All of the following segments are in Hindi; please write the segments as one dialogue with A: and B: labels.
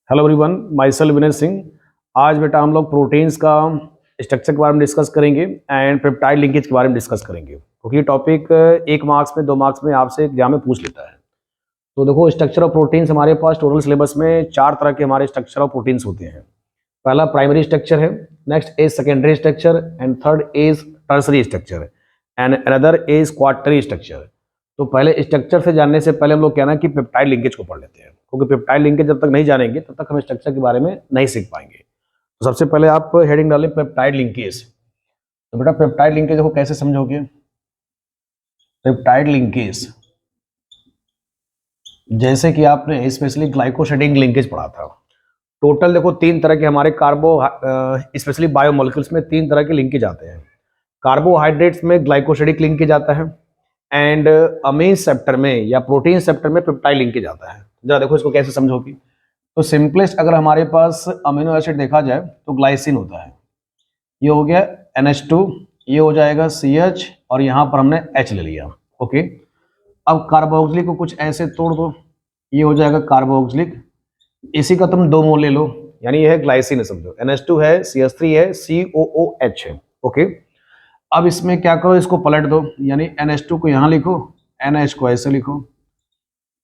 A: Hello everyone, my self Vinay Singh. आज बेटा हम लोग प्रोटीन्स का स्ट्रक्चर के बारे में डिस्कस करेंगे एंड पेप्टाइड लिंकेज के बारे में डिस्कस करेंगे, क्योंकि ये टॉपिक 1 मार्क्स में 2 मार्क्स में आपसे एग्जाम में पूछ लेता है। तो देखो, स्ट्रक्चर ऑफ प्रोटीन्स हमारे पास टोटल सिलेबस में 4 तरह के हमारे स्ट्रक्चर ऑफ प्रोटीन्स होते हैं। पहला प्राइमरी स्ट्रक्चर है, next is secondary structure and third is tertiary structure and another is quaternary structure. तो पहले स्ट्रक्चर से जानने से पहले हम लोग कहना कि पेप्टाइड लिंकेज को पढ़ लेते हैं, क्योंकि पेप्टाइड लिंकेज जब तक नहीं जानेंगे तब तक हम स्ट्रक्चर के बारे में नहीं सीख पाएंगे। तो सबसे पहले आप हेडिंग डालें पेप्टाइड लिंकेज। तो बेटा पेप्टाइड लिंकेज को कैसे समझोगे? पेप्टाइड लिंकेज जैसे कि आपने स्पेशली ग्लाइकोसाइडिक लिंकेज पढ़ा था। टोटल देखो 3 तरह के हमारे स्पेशली बायोमोलिक्यूल्स में 3 तरह के लिंकेज आते हैं। कार्बोहाइड्रेट्स में ग्लाइकोसाइडिक लिंकेज आता है एंड अमीन सेप्टर में या प्रोटीन सेप्टर में पेप्टाइड लिंकेज आता है। जरा देखो इसको कैसे समझोगी। तो सिंपलेस्ट अगर हमारे पास अमीनो एसिड देखा जाए तो ग्लाइसिन होता है। ये हो गया NH2, ये हो जाएगा CH और यहाँ पर हमने H ले लिया। ओके, अब कार्बोक्सिलिक को कुछ ऐसे तोड़ दो, ये हो जाएगा कार्बोक्सिलिक। इसी का तुम 2 मोल ले लो, यानी ये है ग्लाइसिन है, समझो। NH2 है, CH3 है, COOH है। ओके, अब इसमें क्या करो, इसको पलट दो, यानी NH2 को यहाँ लिखो, NH को ऐसे लिखो,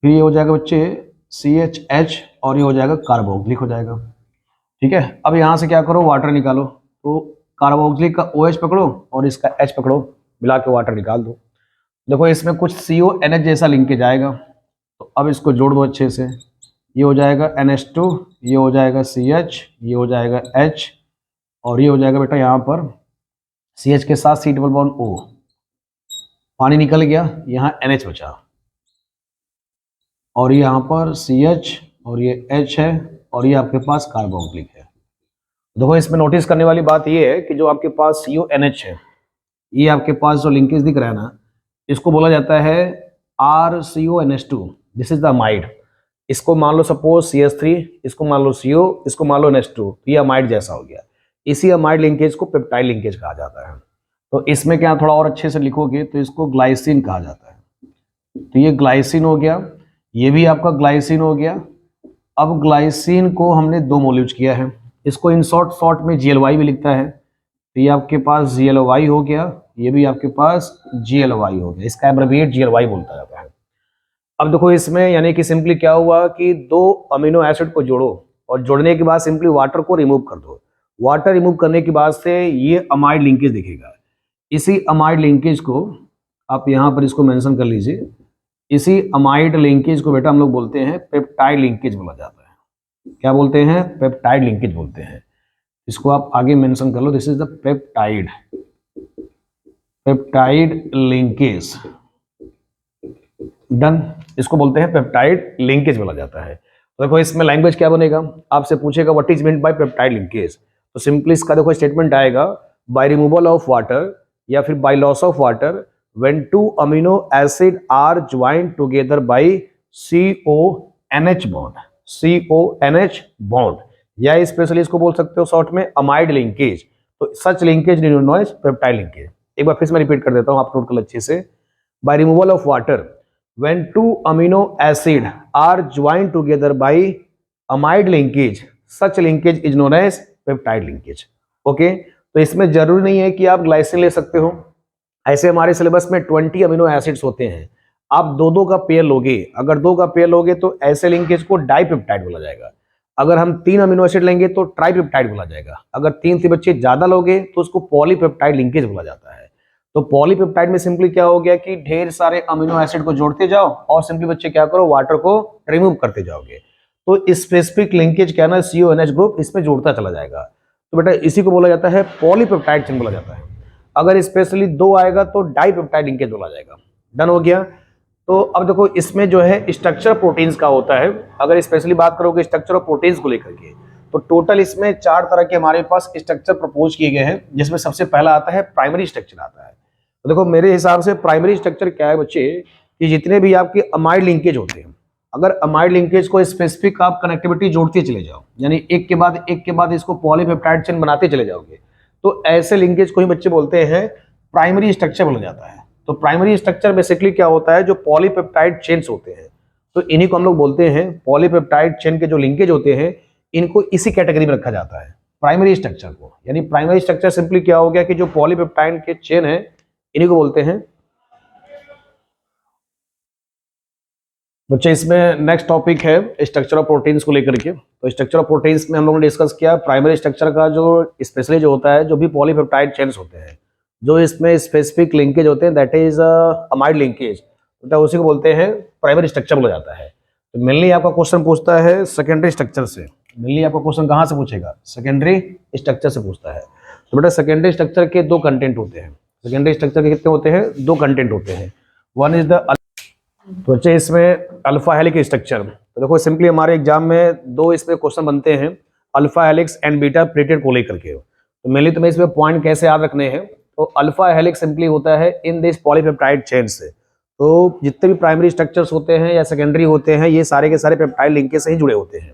A: फिर ये हो जाएगा बच्चे CHH और ये हो जाएगा कार्बोक्सिलिक हो जाएगा। ठीक है, अब यहाँ से क्या करो, वाटर निकालो। तो कार्बोक्सिलिक का OH पकड़ो और इसका H पकड़ो, मिला के वाटर निकाल दो। देखो इसमें कुछ CONH जैसा लिंकेज आएगा, तो अब इसको जोड़ दो अच्छे से। ये हो जाएगा NH2, ये हो जाएगा CH, ये हो जाएगा H और ये हो जाएगा बेटा यहाँ पर CH के साथ C डबल बॉन्ड O। पानी निकल गया, यहाँ NH बचा और यहाँ पर CH और ये H है और ये आपके पास कार्बोक्सिलिक है। देखो इसमें नोटिस करने वाली बात ये है कि जो आपके पास CONH है, ये आपके पास जो लिंकेज दिख रहा है ना, इसको बोला जाता है RCONH2। This is the amide. इसको मान लो सपोज CH3, इसको मान लो CO, इसको मान लो NH2, ये अमाइड जैसा हो गया। इसी अमाइड लिंकेज को पेप्टाइड लिंकेज कहा जाता है। तो इसमें क्या थोड़ा और अच्छे से लिखोगे तो इसको ग्लाइसिन कहा जाता है। तो ये ग्लाइसिन हो गया, ये भी आपका ग्लाइसिन हो गया। अब ग्लाइसिन को हमने 2 मोल यूज किया है, इसको इन शॉर्ट में GLY भी लिखता है। तो ये आपके पास GLY हो गया, ये भी आपके पास GLY हो गया, इसका एब्रिविएट GLY बोलता जाता है। अब देखो इसमें यानी कि सिंपली क्या हुआ कि 2 अमीनो एसिड को जोड़ो और जोड़ने के बाद सिंपली वाटर को रिमूव कर दो। वाटर रिमूव करने के बाद से ये अमाइड लिंकेज दिखेगा। इसी अमाइड लिंकेज को आप यहाँ पर इसको मेंशन कर लीजिए। इसी अमाइड लिंकेज को बेटा हम लोग बोलते हैं पेप्टाइड लिंकेज बोला जाता है। क्या बोलते हैं? पेप्टाइड लिंकेज बोलते हैं। इसको आप आगे मेंशन कर लो, this is the peptide linkage. Done, इसको बोलते हैं पेप्टाइड लिंकेज बोला जाता है। तो देखो इसमें लैंग्वेज क्या बनेगा, आपसे पूछेगा what is meant by peptide linkage. तो सिंपली इसका देखो स्टेटमेंट आएगा, बाय रिमूवल ऑफ वाटर या फिर by loss of water when 2 amino acid are joined together by CONH bond या स्पेशली इसको बोल सकते हो शॉर्ट में अमाइड लिंकेज। तो such linkage known as peptide linkage. एक बार फिर से मैं रिपीट कर देता हूं, आप नोट कर लो अच्छे से। By removal of water when 2 amino acid are joined together by amide linkage, such linkage is known as peptide linkage। Okay, तो इसमें जरूरी नहीं है कि आप ग्लाइसिन ले सकते हो। ऐसे हमारे सिलेबस में 20 अमीनो एसिड्स होते हैं, आप 2-2 का पेयर लोगे। अगर 2 का पेयर लोगे तो ऐसे लिंकेज को डाइपेप्टाइड बोला जाएगा। अगर हम 3 अमीनो एसिड लेंगे तो ट्राइपेप्टाइड बोला जाएगा। अगर 3 से बच्चे ज्यादा लोगे तो उसको पॉलीपेप्टाइड लिंकेज बोला जाता है। तो पॉलीपेप्टाइड में सिंपली क्या हो गया कि ढेर सारे अमीनो एसिड को जोड़ते जाओ और सिंपली बच्चे क्या करो, वाटर को रिमूव करते जाओगे। तो स्पेसिफिक लिंकेज क्या ना, CONH ग्रुप इसमें जोड़ता चला जाएगा। तो बेटा इसी को बोला जाता है पॉलीपेप्टाइड चेन बोला जाता है। अगर स्पेशली 2 आएगा तो डाइपेप्टाइड लिंकेज बोला जाएगा। डन हो गया। तो अब देखो इसमें जो है स्ट्रक्चर प्रोटीन्स का होता है। अगर स्पेशली बात करोगे स्ट्रक्चर ऑफ प्रोटीन्स को लेकर के, तो टोटल इसमें 4 तरह के हमारे पास स्ट्रक्चर प्रपोज किए गए हैं, जिसमें सबसे पहला आता है प्राइमरी स्ट्रक्चर आता है। तो देखो मेरे हिसाब से प्राइमरी स्ट्रक्चर क्या है बच्चे, कि जितने भी आपके अमाइड लिंकेज होते हैं, अगर अमाइड लिंकेज को स्पेसिफिक आप कनेक्टिविटी जोड़ते चले जाओ, यानी एक के बाद इसको पॉलीपेप्टाइड चेन बनाते चले जाओगे, तो ऐसे लिंकेज को ही बच्चे बोलते हैं प्राइमरी स्ट्रक्चर बोला जाता है। तो प्राइमरी स्ट्रक्चर बेसिकली क्या होता है, जो पॉलीपेप्टाइड चेन्स होते हैं, तो इन्हीं को हम लोग बोलते हैं पॉलीपेप्टाइड चेन के जो लिंकेज होते हैं, इनको इसी कैटेगरी में रखा जाता है, प्राइमरी स्ट्रक्चर को। यानी प्राइमरी स्ट्रक्चर सिंपली क्या हो गया कि जो पॉलीपेप्टाइड के चेन है इन्हीं को बोलते हैं। बच्चे इसमें नेक्स्ट टॉपिक है स्ट्रक्चर ऑफ प्रोटीन्स को लेकर के। तो स्ट्रक्चर ऑफ प्रोटीन्स में हम लोगों ने डिस्कस किया प्राइमरी स्ट्रक्चर का जो स्पेशली जो होता है, जो भी पॉलीपेप्टाइड चेन्स होते हैं, जो इसमें स्पेसिफिक लिंकेज होते हैं, दैट इज अमाइड लिंकेज, तो उसी को बोलते हैं प्राइमरी स्ट्रक्चर बोला जाता है। तो मेनली आपका क्वेश्चन पूछता है सेकेंडरी स्ट्रक्चर से। मेनली आपका क्वेश्चन कहाँ से पूछेगा? सेकेंडरी स्ट्रक्चर से पूछता है। तो बेटा सेकेंडरी स्ट्रक्चर के दो कंटेंट होते हैं। सेकेंडरी स्ट्रक्चर के कितने होते हैं? दो कंटेंट होते हैं। वन इज द, तो बच्चे इसमें अल्फा हेलिक्स स्ट्रक्चर। तो देखो सिंपली हमारे एग्जाम में दो इसमें क्वेश्चन बनते हैं, alpha helix and beta pleated को लेकर के। तो मेनली तुम्हें इसमें पॉइंट कैसे याद रखने हैं? तो अल्फा हेलिक्स सिंपली होता है इन दिस पॉलीपेप्टाइड चेन से। तो जितने भी प्राइमरी स्ट्रक्चर्स होते हैं या सेकेंडरी होते हैं, ये सारे के सारे पेप्टाइड लिंकेज से ही जुड़े होते हैं।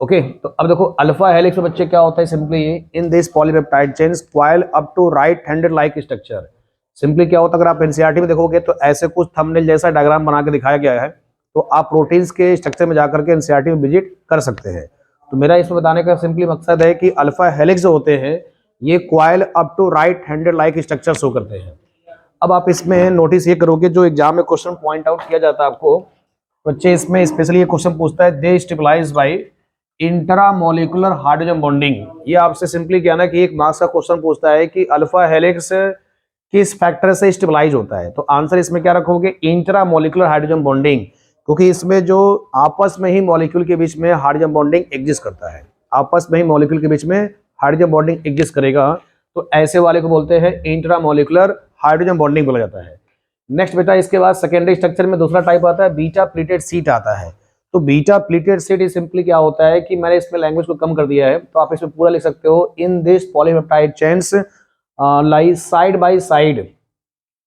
A: ओके, तो अब देखो अल्फा हेलिक्स में बच्चे क्या होता है? Simply in this polypeptide chains coil up to right handed like structure. Simply क्या होता है, अगर आप एनसीईआरटी में देखोगे तो ऐसे कुछ थंबनेल जैसा डायग्राम बना के दिखाया गया है। तो आप प्रोटीन्स के स्ट्रक्चर में जाकर के एनसीईआरटी में विजिट कर सकते हैं। तो मेरा इसमें बताने का सिंपली मकसद है कि अल्फा हेलिक्स जो होते हैं ये coil up to right handed like structure show करते हैं। अब आप इसमें नोटिस ये करोगे, जो एग्जाम में क्वेश्चन पॉइंट आउट किया जाता है आपको बच्चे, इसमें स्पेशली ये क्वेश्चन पूछता है they stabilize by intramolecular hydrogen bonding. ये आपसे सिंपली क्या ना कि एक मार्क्स का क्वेश्चन पूछता है कि अल्फा हेलिक्स किस फैक्टर से स्टेबलाइज होता है। तो आंसर इसमें क्या रखोगे? इंट्रामोलिकुलर हाइड्रोजन बॉन्डिंग, क्योंकि इसमें जो आपस में ही मॉलिक्यूल के बीच में हाइड्रोजन बॉन्डिंग एग्जिस्ट करता है, आपस में ही मॉलिक्यूल के बीच में हाइड्रोजन बॉन्डिंग एग्जिस्ट करेगा, तो ऐसे वाले को बोलते हैं इंट्रामोलिकुलर हाइड्रोजन बॉन्डिंग बोला जाता है। नेक्स्ट बेटा इसके बाद सेकेंडरी स्ट्रक्चर में दूसरा टाइप आता है बीटा प्लीटेड शीट आता है। तो बीटा प्लीटेड शीट सिंपली क्या होता है कि मैंने इसमें लैंग्वेज को कम कर दिया है, तो आप इसमें पूरा लिख सकते हो इन this polypeptide chains lie side by side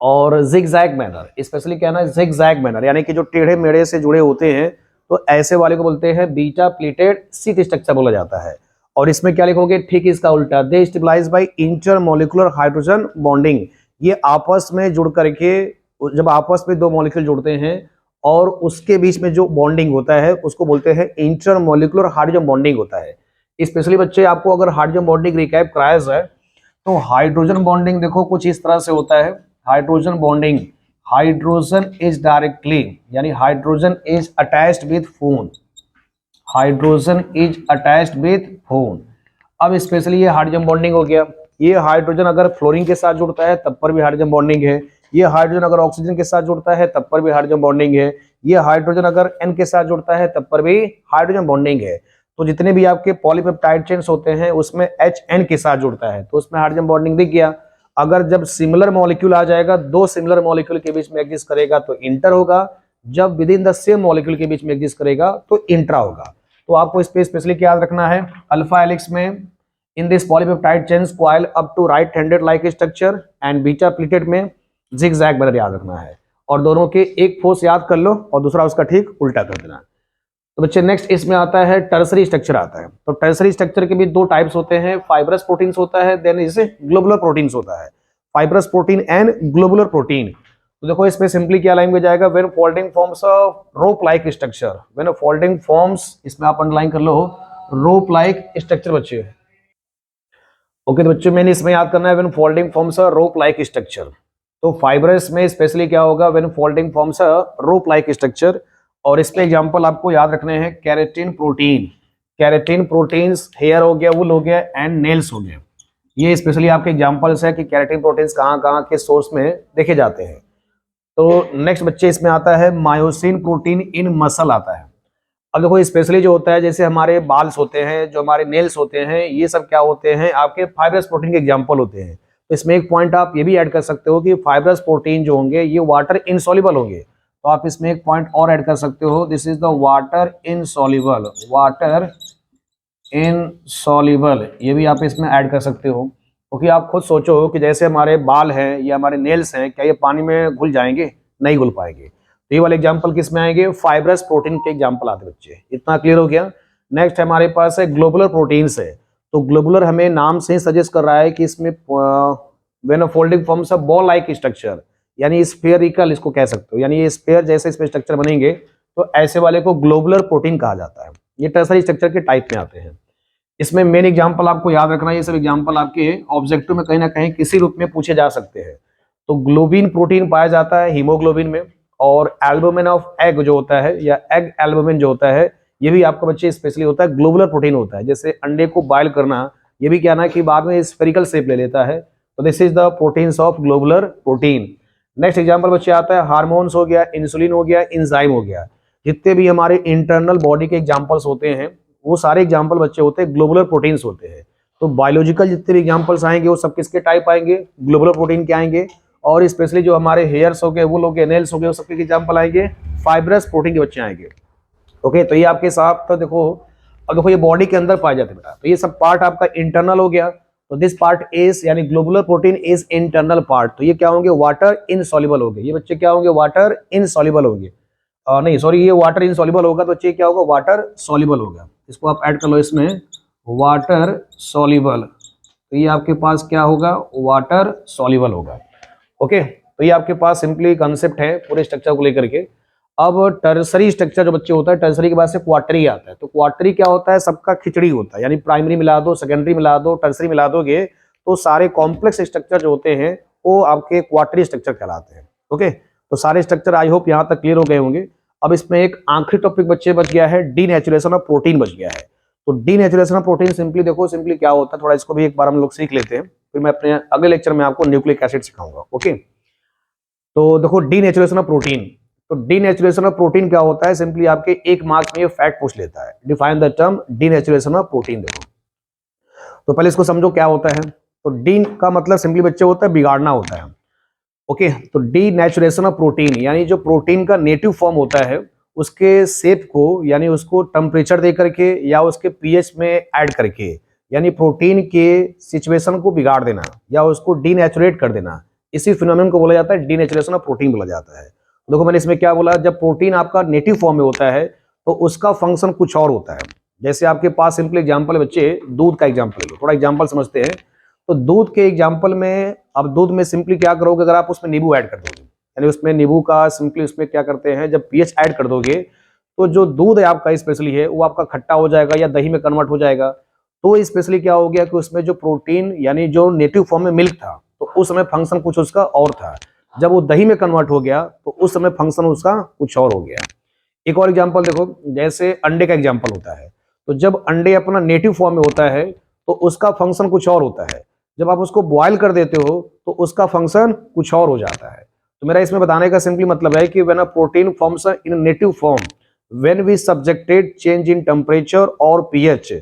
A: और जिगजैग मैनर। स्पेशली क्या ना, जिगजैग मैनर, यानी कि जो टेढ़े मेढ़े से जुड़े होते हैं, तो ऐसे वाले को बोलते हैं बीटा प्लीटेड शीट स्ट्रक्चर बोला जाता है। और इसमें क्या लिखोगे? ठीक इसका उल्टा, they stabilize by intermolecular hydrogen bonding. ये आपस में जुड़ करके, जब आपस में दो मॉलिक्यूल जुड़ते हैं और उसके बीच में जो बॉन्डिंग होता है उसको बोलते हैं इंटरमोलिकुलर हाइड्रोजन बॉन्डिंग होता है। स्पेशली बच्चे आपको अगर हाइड्रोजन बॉन्डिंग रिकैप कराया जाए तो हाइड्रोजन बॉन्डिंग देखो कुछ इस तरह से होता है। Hydrogen bonding, hydrogen is directly, यानी hydrogen is attached with FON, hydrogen is attached with FON. अब स्पेशली ये हाइड्रोजन बॉन्डिंग हो गया। ये हाइड्रोजन अगर फ्लोरीन के साथ जुड़ता है तब पर भी हाइड्रोजन बॉन्डिंग है। ये हाइड्रोजन अगर ऑक्सीजन के साथ जुड़ता है तब पर भी हाइड्रोजन बॉन्डिंग है। ये हाइड्रोजन अगर एन के साथ जुड़ता है तब पर भी हाइड्रोजन बॉन्डिंग है। तो जितने भी आपके पॉलीपेप्टाइड चेन्स होते हैं उसमें HN के साथ जुड़ता है तो उसमें हाइड्रोजन बॉन्डिंग दिख गया। अगर जब सिमिलर मॉलिक्यूल आ जाएगा, दो सिमिलर मॉलिक्यूल के बीच में एग्जिस्ट करेगा तो इंटर होगा, जब with in the same molecule के बीच में एग्जिस्ट करेगा तो इंट्रा होगा। तो आपको इस पे स्पेशली क्या याद रखना है? अल्फा हेलिक्स में in this polypeptide chains coil up to right handed like structure and beta pleated में जिगजैग मैनर याद रखना है। और दोनों के एक फोर्स याद कर लो और दूसरा उसका ठीक उल्टा कर देना। तो बच्चे नेक्स्ट इसमें आता है टर्सरी स्ट्रक्चर आता है। तो टर्सरी स्ट्रक्चर के भी दो टाइप्स होते हैं, फाइब्रस प्रोटीन्स होता है, देन इसे ग्लोबुलर प्रोटीन्स होता है। Fibrous protein and globular protein. तो देखो इसमें सिंपली क्या लैंग्वेज आएगा? When folding forms a rope like structure, when folding forms, इसमें आप अंडरलाइन कर लो रोप लाइक स्ट्रक्चर बच्चे। ओके तो बच्चों मैंने इसमें याद करना है when folding forms a rope like structure. तो फाइब्रस में स्पेशली क्या होगा? When folding forms a rope like structure. और इसमें एग्जांपल आपको याद रखने हैं keratin protein, keratin proteins, hair हो गया, वुल हो गया एंड नेल्स हो गया। ये स्पेशली आपके एग्जांपल्स है कि केराटिन प्रोटीन्स कहाँ के सोर्स में देखे जाते हैं। तो नेक्स्ट बच्चे इसमें आता है मायोसिन प्रोटीन इन मसल आता है। अब देखो स्पेशली जो होता है, जैसे हमारे बाल्स होते हैं, जो हमारे नेल्स होते हैं, ये सब क्या होते हैं? आपके फाइब्रस प्रोटीन के एग्जांपल होते हैं। तो इसमें एक पॉइंट आप ये भी ऐड कर सकते हो कि फाइब्रस प्रोटीन जो होंगे ये वाटर इनसॉल्युबल होंगे। तो आप इसमें एक पॉइंट और ऐड कर सकते हो, this is the water insoluble, water insoluble, ये भी आप इसमें ऐड कर सकते हो। क्योंकि आप खुद सोचो कि जैसे हमारे बाल हैं या हमारे नेल्स हैं, क्या ये पानी में घुल जाएंगे? नहीं घुल पाएंगे। तो ये वाले एग्जांपल किस में आएंगे? फाइब्रस प्रोटीन के एग्जांपल आते बच्चे। इतना क्लियर हो गया। नेक्स्ट हमारे पास है ग्लोबुलर प्रोटीन्स है। तो ग्लोबुलर हमें नाम से ही सजेस्ट कर रहा है कि इसमें when folding forms a ball like structure, यानी स्फेरिकल इसको कह सकते हो, यानी ये स्फेयर जैसे इसमें स्ट्रक्चर बनेंगे तो ऐसे वाले को ग्लोबुलर प्रोटीन कहा जाता है। ये टर्सरी स्ट्रक्चर के टाइप में आते हैं। इसमें मेन एग्जांपल आपको याद रखना है, ये सब एग्जांपल आपके ऑब्जेक्टिव में कहीं ना कहीं किसी रूप में पूछे जा सकते हैं। तो ग्लोबिन प्रोटीन पाया जाता है हीमोग्लोबिन में, और एल्बुमिन ऑफ एग जो होता है या एग एल्बुमिन जो होता है ये भी आपका बच्चे स्पेशली होता है ग्लोबुलर प्रोटीन होता है। जैसे अंडे को बॉयल करना, ये भी क्या ना कि बाद में स्फेरिकल शेप ले लेता है। तो this is the proteins of globular protein. Next example बच्चे आता है हार्मोन्स हो गया, इंसुलिन हो गया, एंजाइम हो गया। जितने भी हमारे इंटरनल बॉडी के एग्जांपल्स होते हैं वो सारे एग्जांपल बच्चे होते हैं ग्लोबुलर प्रोटीन्स होते हैं। तो बायोलॉजिकल जितने भी एग्जांपल्स आएंगे वो सब किसके टाइप आएंगे, ग्लोबुलर प्रोटीन के आएंगे। और स्पेशली जो हमारे हेयर्स हो गए, वो लोग नेल्स हो गए, वो सबके एग्जांपल आएंगे फाइब्रस प्रोटीन के बच्चे आएंगे। ओके, तो ये आपके साथ तो देखो, अब देखो ये बॉडी के अंदर पाए जाते हैं बेटा, तो ये सब पार्ट आपका इंटरनल हो गया। तो दिस पार्ट इज यानी globular protein is internal part. तो ये क्या होंगे, वाटर इनसॉल्युबल होंगे। ये बच्चे क्या होंगे, वाटर इनसॉल्युबल होंगे। नहीं सॉरी, ये वाटर इनसॉल्युबल होगा तो बच्चे क्या होगा, वाटर सॉल्युबल होगा। इसको आप ऐड कर लो इसमें, वाटर सॉल्युबल। तो ये आपके पास क्या होगा, वाटर सॉल्युबल होगा। ओके, तो ये आपके पास सिंपली कंसेप्ट है पूरे स्ट्रक्चर को लेकर के। अब टर्सरी स्ट्रक्चर जो बच्चे होता है, टर्सरी के बाद से क्वार्टरी आता है। तो क्वार्टरी क्या होता है, सबका खिचड़ी होता है, यानी प्राइमरी मिला दो, सेकेंडरी मिला दो, टर्सरी मिला दोगे तो सारे कॉम्प्लेक्स स्ट्रक्चर जो होते हैं वो आपके क्वार्टरी स्ट्रक्चर कहलाते हैं। ओके, तो सारे स्ट्रक्चर आई होप यहाँ तक क्लियर हो गए होंगे। अब इसमें एक आखिरी टॉपिक बच्चे बच गया है, डीनेचुरेशन ऑफ प्रोटीन बच गया है। तो डीनेचुरेशन ऑफ प्रोटीन सिंपली देखो, सिंपली क्या होता है, थोड़ा इसको भी एक बार हम लोग सीख लेते हैं, फिर मैं अपने अगले लेक्चर में आपको न्यूक्लिक एसिड सिखाऊंगा। ओके, तो देखो डीनेचुरेशन ऑफ प्रोटीन। तो डीनेचुरेशन ऑफ प्रोटीन क्या होता है, सिंपली आपके एक मार्क्स में ये फैक्ट पूछ लेता है, define the term denaturation of protein. देखो तो पहले इसको समझो क्या होता है। तो डी का मतलब सिंपली बच्चे होता है बिगाड़ना होता है। ओके, तो डीनेचुरेशन ऑफ प्रोटीन यानी जो प्रोटीन का नेटिव फॉर्म होता है उसके शेप को, यानी उसको टेम्परेचर दे करके या उसके पीएच में ऐड करके, यानी प्रोटीन के सिचुएशन को बिगाड़ देना या उसको डीनेचुरेट कर देना, इसी फिनोमेनन को बोला जाता है डीनेचुरेशन ऑफ प्रोटीन बोला जाता है। देखो मैंने इसमें क्या बोला, जब प्रोटीन आपका नेटिव फॉर्म में होता है तो उसका फंक्शन कुछ और होता है। जैसे आपके पास सिंपल एग्जांपल बच्चे, दूध का एग्जांपल ले लो, थोड़ा एग्जांपल समझते हैं। तो दूध के एग्जांपल में, अब दूध में सिंपली क्या करोगे, अगर आप उसमें नींबू ऐड कर दोगे, यानी उसमें नींबू का सिंपली उसमें क्या करते हैं, जब पीएच ऐड कर दोगे तो जो दूध है आपका स्पेशली है वो आपका खट्टा हो जाएगा या दही में कन्वर्ट हो जाएगा। तो स्पेशली क्या हो गया कि उसमें जो प्रोटीन यानी जो नेटिव फॉर्म में मिल्क था तो उस समय फंक्शन कुछ उसका और था, जब वो दही में कन्वर्ट हो गया तो उस समय फंक्शन उसका कुछ और हो गया। एक और एग्जांपल देखो, जैसे अंडे का एग्जांपल होता है। तो जब अंडे अपना नेटिव फॉर्म में होता है तो उसका फंक्शन कुछ और होता है, जब आप उसको बॉयल कर देते हो तो उसका फंक्शन कुछ और हो जाता है। तो मेरा इसमें बताने का सिंपली मतलब है कि when a protein forms in native form, when we subjected change in temperature और pH,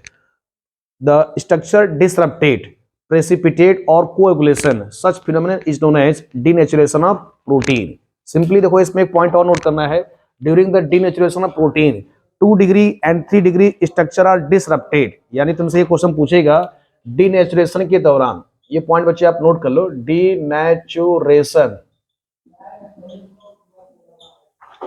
A: the structure disrupted, precipitate or coagulation, such phenomenon is known as denaturation of protein। Simply देखो इसमें एक पॉइंट और नोट करना है, during the denaturation of protein 2 degree and 3 degree structure are disrupted. यानी तुमसे ये क्वेश्चन पूछेगा डीनेचुरेशन के दौरान, ये पॉइंट बच्चे आप नोट कर लो, डीनेचुरेशन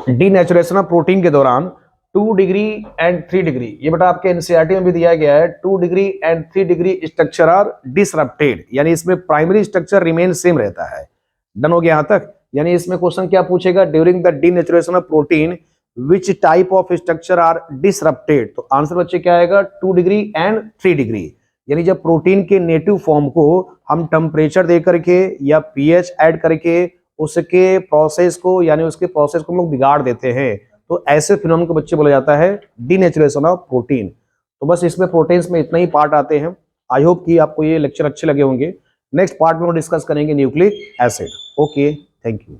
A: डीनेचुरेशन ऑफ प्रोटीन के दौरान 2 डिग्री एंड 3 डिग्री, ये बेटा आपके एनसीईआरटी में भी दिया गया है, 2 degree and 3 degree structure are disrupted, यानी इसमें प्राइमरी स्ट्रक्चर रिमेन सेम रहता है। डन हो गया यहां तक। यानी इसमें क्वेश्चन क्या पूछेगा, during the denaturation of protein which type of structure are disrupted. तो आंसर बच्चे क्या आएगा, 2 डिग्री एंड 3 डिग्री। यानी जब प्रोटीन के नेटिव फॉर्म को हम टेम्परेचर दे करके या पीएच ऐड करके उसके प्रोसेस को, यानी उसके प्रोसेस को हम लोग बिगाड़ देते हैं, तो ऐसे फिनोमेनन को बच्चे बोला जाता है डीनेचुरेशन ऑफ प्रोटीन। तो बस इसमें प्रोटीन्स में इतना ही पार्ट आते हैं। आई होप कि आपको ये लेक्चर अच्छे लगे होंगे। नेक्स्ट पार्ट में हम डिस्कस करेंगे nucleic acid. Okay, thank you.